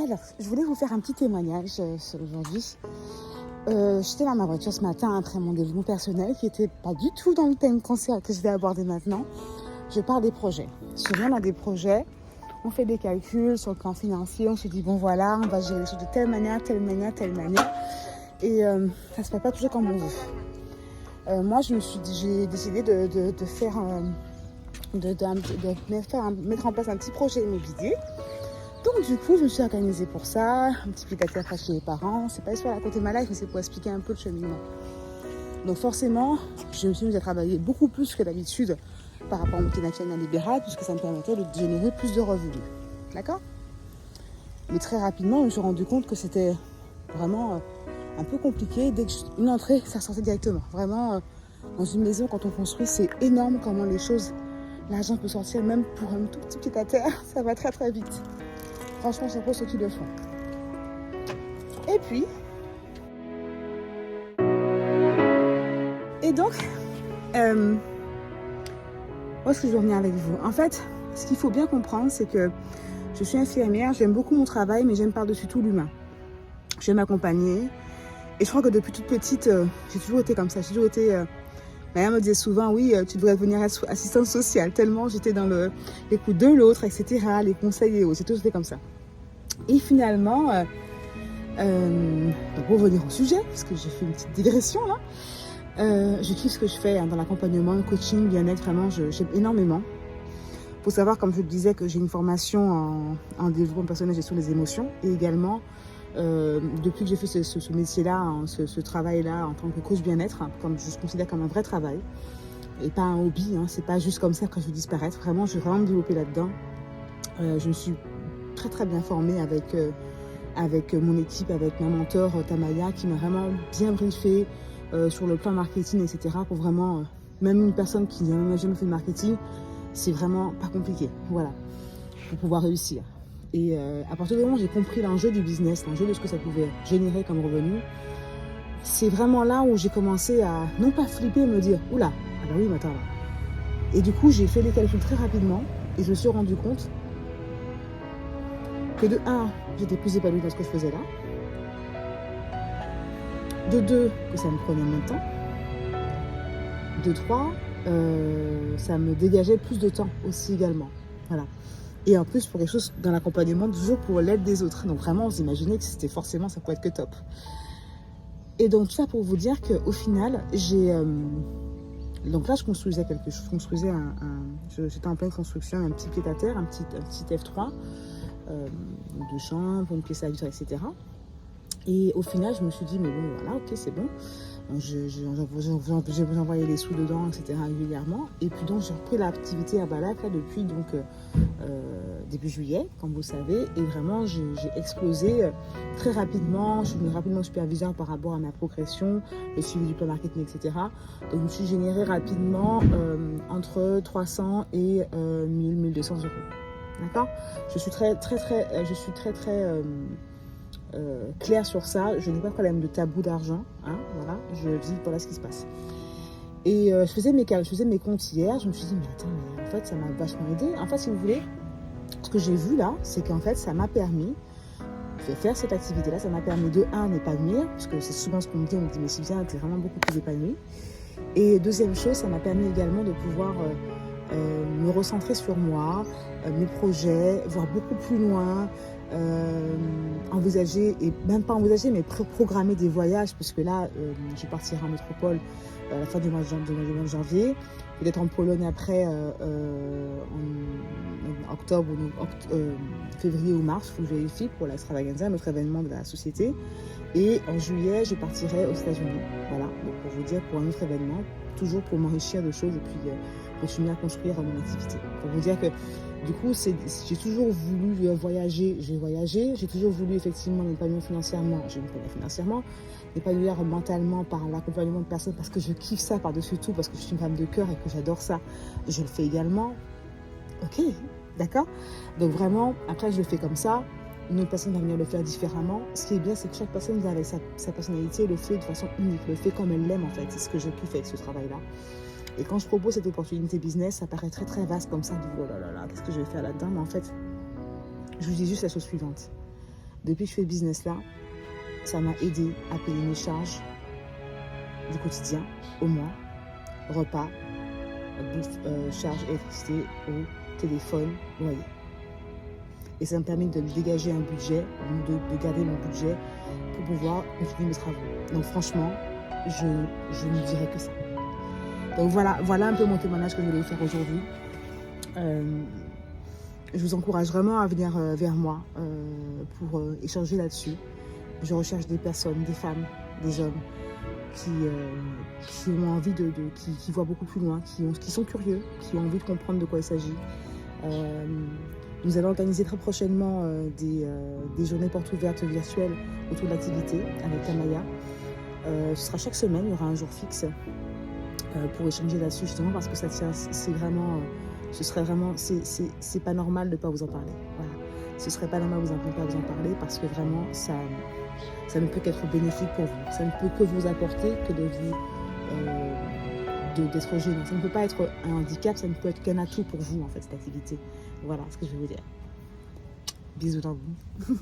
Alors, je voulais vous faire un petit témoignage aujourd'hui. J'étais dans ma voiture ce matin après mon développement personnel qui n'était pas du tout dans le thème cancer que je vais aborder maintenant. Je parle des projets. Souvent, on a des projets, on fait des calculs sur le plan financier, on se dit, bon voilà, on va gérer les choses de telle manière, telle manière, telle manière. Et ça ne se fait pas toujours comme on veut. Moi, j'ai décidé de mettre en place un petit projet immobilier. Donc du coup, je me suis organisée pour ça, un petit pied à terre chez les parents. C'est pas histoire de raconter ma life, mais c'est pour expliquer un peu le cheminement. Donc forcément, je me suis mise à travailler beaucoup plus que d'habitude par rapport au multinational libéral, puisque ça me permettait de générer plus de revenus. D'accord ? Mais très rapidement, je me suis rendu compte que c'était vraiment un peu compliqué. Dès qu'une entrée, ça sortait directement. Vraiment, dans une maison, quand on construit, c'est énorme comment les choses, l'argent peut sortir même pour un tout petit pied à terre. Ça va très très vite. Franchement, c'est pour ceux qui le font. Et puis, où est-ce que je veux venir avec vous ? En fait, ce qu'il faut bien comprendre, c'est que je suis infirmière, j'aime beaucoup mon travail, mais j'aime par-dessus tout l'humain. J'aime accompagner. Et je crois que depuis toute petite, j'ai toujours été comme ça. J'ai toujours été... ma mère me disait souvent, oui, tu devrais devenir assistante sociale, tellement j'étais dans l'écoute de l'autre, etc., les conseils et autres. J'ai toujours été comme ça. Et finalement, pour revenir au sujet, parce que j'ai fait une petite digression là, je kiffe ce que je fais dans l'accompagnement, le coaching, bien-être, vraiment, j'aime énormément. Il faut savoir, comme je le disais, que j'ai une formation en développement personnel, gestion des émotions, et également, depuis que j'ai fait ce métier-là, ce travail-là en tant que coach bien-être, comme je considère comme un vrai travail, et pas un hobby, c'est pas juste comme ça que je veux disparaître, vraiment, je vais vraiment me développer là-dedans. Je me suis très très bien formée avec mon équipe, avec ma mentor Tamaya, qui m'a vraiment bien briefé sur le plan marketing, etc. Pour vraiment, même une personne qui n'a jamais fait de marketing, c'est vraiment pas compliqué, voilà, pour pouvoir réussir. Et à partir du moment où j'ai compris l'enjeu du business, l'enjeu de ce que ça pouvait générer comme revenu, c'est vraiment là où j'ai commencé à, non pas flipper, me dire, oula, ah bah oui, mais attends là. Et du coup, j'ai fait les calculs très rapidement et je me suis rendu compte que de 1, j'étais plus épanouie dans ce que je faisais là. De 2, que ça me prenait moins de temps. De 3, ça me dégageait plus de temps aussi également. Voilà. Et en plus, pour quelque chose dans l'accompagnement, toujours pour l'aide des autres. Donc vraiment, vous imaginez que c'était forcément, ça pourrait être que top. Et donc tout ça pour vous dire qu'au final, donc là, je construisais quelque chose. J'étais en pleine construction, un petit pied-à-terre, un petit F3. De chambre, une pièce à vivre, etc. Et au final, je me suis dit, mais bon, voilà, ok, c'est bon. J'ai envoyé les sous dedans, etc. régulièrement. Et puis donc, j'ai repris l'activité à Balak là, depuis début juillet, comme vous le savez. Et vraiment, j'ai explosé très rapidement. Je suis devenue rapidement superviseur par rapport à ma progression, le suivi du plan marketing, etc. Donc, je me suis généré rapidement entre 300 et 1200 euros. D'accord ? Je suis très claire sur ça. Je n'ai pas de problème de tabou d'argent. Voilà, je dis voilà ce qui se passe. Et je faisais mes comptes hier. Je me suis dit, mais attends, mais en fait, ça m'a vachement aidé. En fait, si vous voulez, ce que j'ai vu là, c'est qu'en fait, ça m'a permis de faire cette activité-là. Ça m'a permis de, m'épanouir, parce que c'est souvent ce qu'on me dit. On me dit, mais Sylvia, tu es vraiment beaucoup plus épanouie. Et deuxième chose, ça m'a permis également de pouvoir me recentrer sur moi, mes projets, voir beaucoup plus loin, envisager, et même pas envisager, mais programmer des voyages, puisque là, je partirai en métropole à la fin du mois de janvier, peut-être en Pologne après, en octobre, février ou mars, il faut que je vérifie pour l'extravaganza, notre événement de la société. Et en juillet, je partirai aux États-Unis. Voilà, donc pour vous dire, pour un autre événement, toujours pour m'enrichir de choses et puis continuer à construire mon activité. Pour vous dire que du coup, j'ai toujours voulu voyager, j'ai voyagé. J'ai toujours voulu effectivement m'épanouir financièrement, j'ai m'épanouir financièrement. M'épanouir mentalement par l'accompagnement de personnes parce que je kiffe ça par-dessus tout, parce que je suis une femme de cœur et que j'adore ça. Je le fais également. Ok, d'accord ? Donc vraiment, après je le fais comme ça. Une autre personne va venir le faire différemment. Ce qui est bien, c'est que chaque personne avec sa personnalité le fait de façon unique, le fait comme elle l'aime en fait. C'est ce que je kiffe avec ce travail-là. Et quand je propose cette opportunité business, ça paraît très très vaste comme ça. Je dis, oh là là là, qu'est-ce que je vais faire là-dedans ? Mais en fait, je vous dis juste la chose suivante. Depuis que je fais ce business-là, ça m'a aidé à payer mes charges du quotidien, au mois, repas, bouffe, charges, électricité, eau, téléphone, loyer. Et ça me permet de dégager un budget, de garder mon budget pour pouvoir continuer mes travaux. Donc franchement, je ne dirais que ça. Donc voilà un peu mon témoignage que je voulais vous faire aujourd'hui. Je vous encourage vraiment à venir vers moi pour échanger là-dessus. Je recherche des personnes, des femmes, des hommes qui ont envie qui voient beaucoup plus loin, qui sont curieux, qui ont envie de comprendre de quoi il s'agit. Nous allons organiser très prochainement des journées portes ouvertes virtuelles autour de l'activité avec Tamaya. Ce sera chaque semaine, il y aura un jour fixe pour échanger là-dessus, justement parce que ça tient, c'est vraiment, ce serait vraiment, c'est pas normal de ne pas vous en parler. Voilà. Ce serait pas normal de ne pas vous en parler parce que vraiment ça ne peut qu'être bénéfique pour vous. Ça ne peut que vous apporter que de vous d'être gênant. Ça ne peut pas être un handicap, ça ne peut être qu'un atout pour vous en fait cette activité. Voilà ce que je vais vous dire. Bisous dans vous.